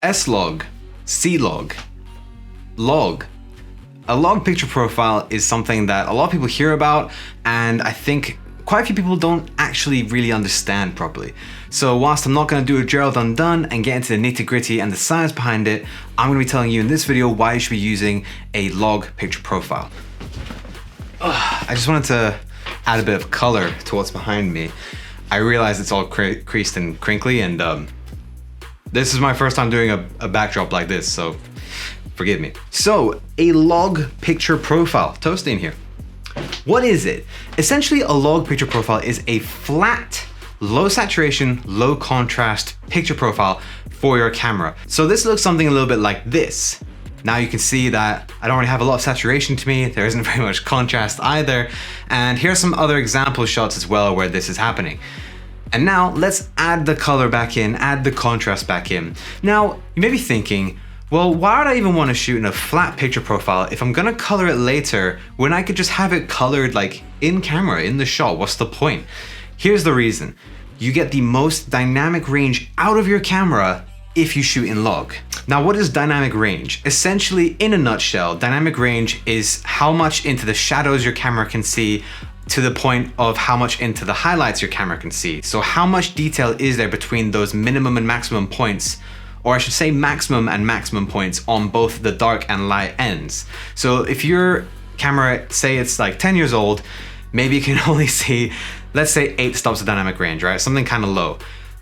S-Log, C-Log, log. A log picture profile is something that a lot of people hear about, and I think quite a few people don't actually really understand properly. So whilst I'm not going to do a Gerald Undone and get into the nitty-gritty and the science behind it, I'm going to be telling you in this video why you should be using a log picture profile. I just wanted to add a bit of color to what's behind me. I realize it's all creased and crinkly, and this is my first time doing a backdrop like this, so forgive me. So, a log picture profile. Toasty in here. What is it? Essentially, a log picture profile is a flat, low saturation, low contrast picture profile for your camera. So this looks something a little bit like this. Now you can see that I don't really have a lot of saturation to me. There isn't very much contrast either. And here's some other example shots as well where this is happening. And now let's add the color back in, add the contrast back in. Now, you may be thinking, well, why would I even want to shoot in a flat picture profile if I'm gonna color it later when I could just have it colored like in camera, in the shot? What's the point? Here's the reason. You get the most dynamic range out of your camera if you shoot in log. Now, what is dynamic range? Essentially, in a nutshell, dynamic range is how much into the shadows your camera can see to the point of how much into the highlights your camera can see. So how much detail is there between those minimum and maximum points, or I should say maximum and maximum points on both the dark and light ends. So if your camera, say it's like 10 years old, maybe you can only see, let's say 8 stops of dynamic range, right? Something kind of low.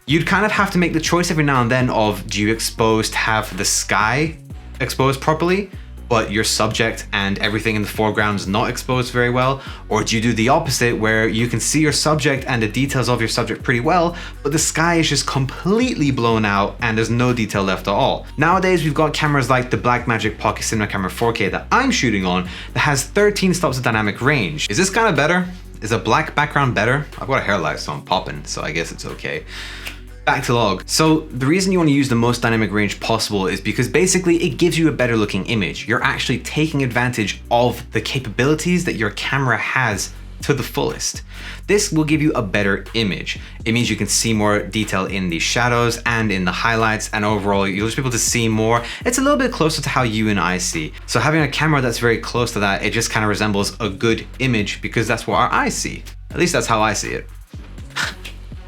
You'd kind of have to make the choice every now and then of, do you have the sky exposed properly, but your subject and everything in the foreground is not exposed very well? Or do you do the opposite, where you can see your subject and the details of your subject pretty well, but the sky is just completely blown out and there's no detail left at all? Nowadays, we've got cameras like the Blackmagic Pocket Cinema Camera 4K that I'm shooting on that has 13 stops of dynamic range. Is this kind of better? Is a black background better? I've got a hair light, so I'm popping, so I guess it's okay. Back to log. So the reason you want to use the most dynamic range possible is because basically it gives you a better looking image. You're actually taking advantage of the capabilities that your camera has to the fullest. This will give you a better image. It means you can see more detail in the shadows and in the highlights, and overall you'll just be able to see more. It's a little bit closer to how you and I see. So having a camera that's very close to that, it just kind of resembles a good image because that's what our eyes see. At least that's how I see it.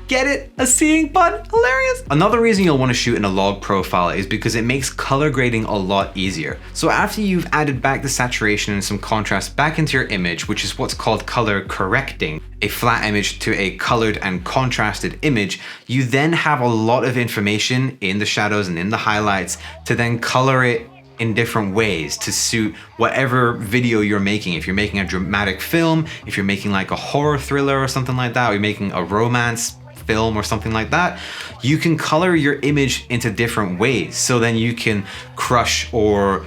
Get it? A seeing button? Hilarious. Another reason you'll want to shoot in a log profile is because it makes color grading a lot easier. So after you've added back the saturation and some contrast back into your image, which is what's called color correcting, a flat image to a colored and contrasted image, you then have a lot of information in the shadows and in the highlights to then color it in different ways to suit whatever video you're making. If you're making a dramatic film, if you're making like a horror thriller or something like that, or you're making a romance film or something like that, you can color your image into different ways. So then you can crush or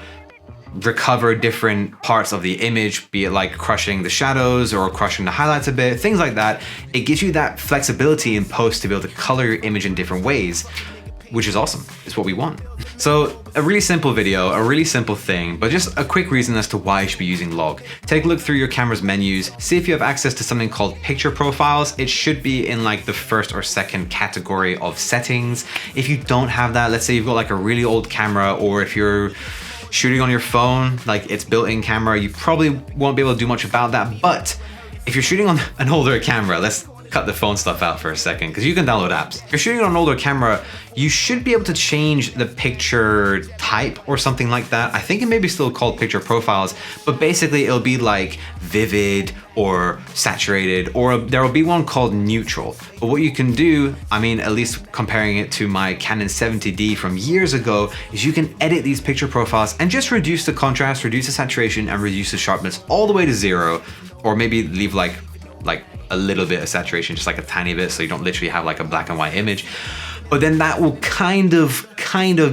recover different parts of the image, be it like crushing the shadows or crushing the highlights a bit, things like that. It gives you that flexibility in post to be able to color your image in different ways, which is awesome. It's what we want. So a really simple video, a really simple thing, but just a quick reason as to why you should be using log. Take a look through your camera's menus, see if you have access to something called picture profiles. It should be in like the first or second category of settings. If you don't have that, let's say you've got like a really old camera, or if you're shooting on your phone, like it's built-in camera, you probably won't be able to do much about that. But if you're shooting on an older camera, let's cut the phone stuff out for a second, because you can download apps. If you're shooting on an older camera, you should be able to change the picture type or something like that. I think it may be still called picture profiles, but basically it'll be like vivid or saturated, or there will be one called neutral. But what you can do, I mean, at least comparing it to my Canon 70D from years ago, is you can edit these picture profiles and just reduce the contrast, reduce the saturation, and reduce the sharpness all the way to 0, or maybe leave like a little bit of saturation, just like a tiny bit, so you don't literally have like a black and white image. But then that will kind of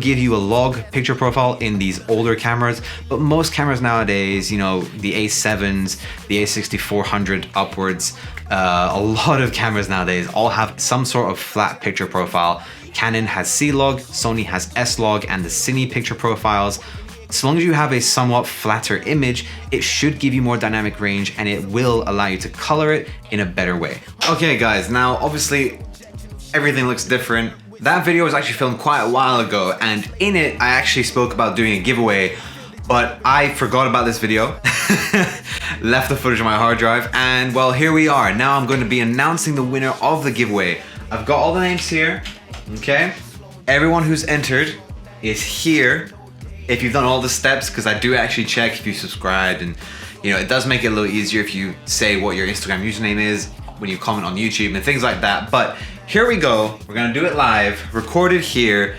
give you a log picture profile in these older cameras. But most cameras nowadays, you know, the A7s, the A6400 upwards, a lot of cameras nowadays all have some sort of flat picture profile. Canon has C-Log, Sony has S-Log, and the Cine picture profiles. So long as you have a somewhat flatter image, it should give you more dynamic range, and it will allow you to color it in a better way. Okay guys, now obviously everything looks different. That video was actually filmed quite a while ago, and in it I actually spoke about doing a giveaway, but I forgot about this video, left the footage on my hard drive, and well, here we are. Now I'm going to be announcing the winner of the giveaway. I've got all the names here, okay? Everyone who's entered is here. If you've done all the steps, because I do actually check if you subscribed, and you know, it does make it a little easier if you say what your Instagram username is when you comment on YouTube and things like that. But here we go. We're gonna do it live, recorded here.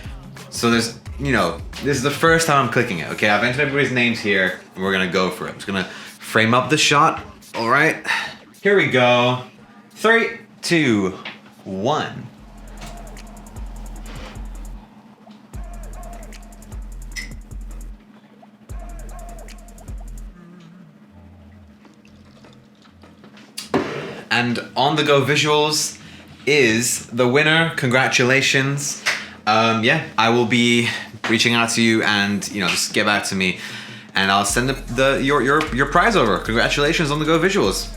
So there's, you know, this is the first time I'm clicking it, okay? I've entered everybody's names here, and we're gonna go for it. I'm just gonna frame up the shot, all right? Here we go. 3, 2, 1. And on the go visuals is the winner. Congratulations. Yeah, I will be reaching out to you, and you know, just get back to me, and I'll send your prize over. Congratulations on the go visuals.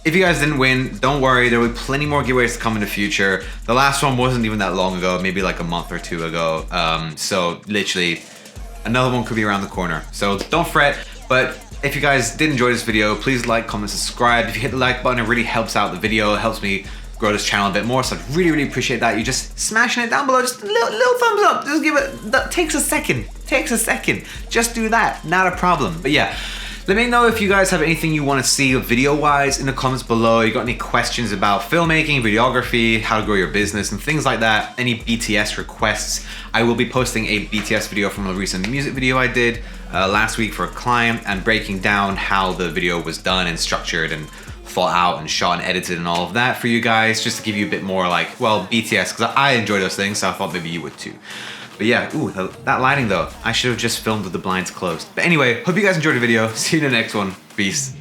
If you guys didn't win, don't worry. There will be plenty more giveaways to come in the future. The last one wasn't even that long ago, maybe like a month or 2 ago. So literally, another one could be around the corner. So don't fret. But if you guys did enjoy this video, please like, comment, subscribe. If you hit the like button, it really helps out the video. It helps me grow this channel a bit more. So I'd really, really appreciate that. You just smashing it down below, just a little thumbs up. Just give it, that takes a second. Takes a second. Just do that, not a problem. But yeah, let me know if you guys have anything you want to see video-wise in the comments below. You got any questions about filmmaking, videography, how to grow your business, and things like that. Any BTS requests. I will be posting a BTS video from a recent music video I did last week for a client, and breaking down how the video was done and structured and thought out and shot and edited and all of that for you guys, just to give you a bit more like, well, BTS, because I enjoy those things, so I thought maybe you would too. But yeah, ooh, that lighting though. I should have just filmed with the blinds closed. But anyway, hope you guys enjoyed the video. See you in the next one. Peace.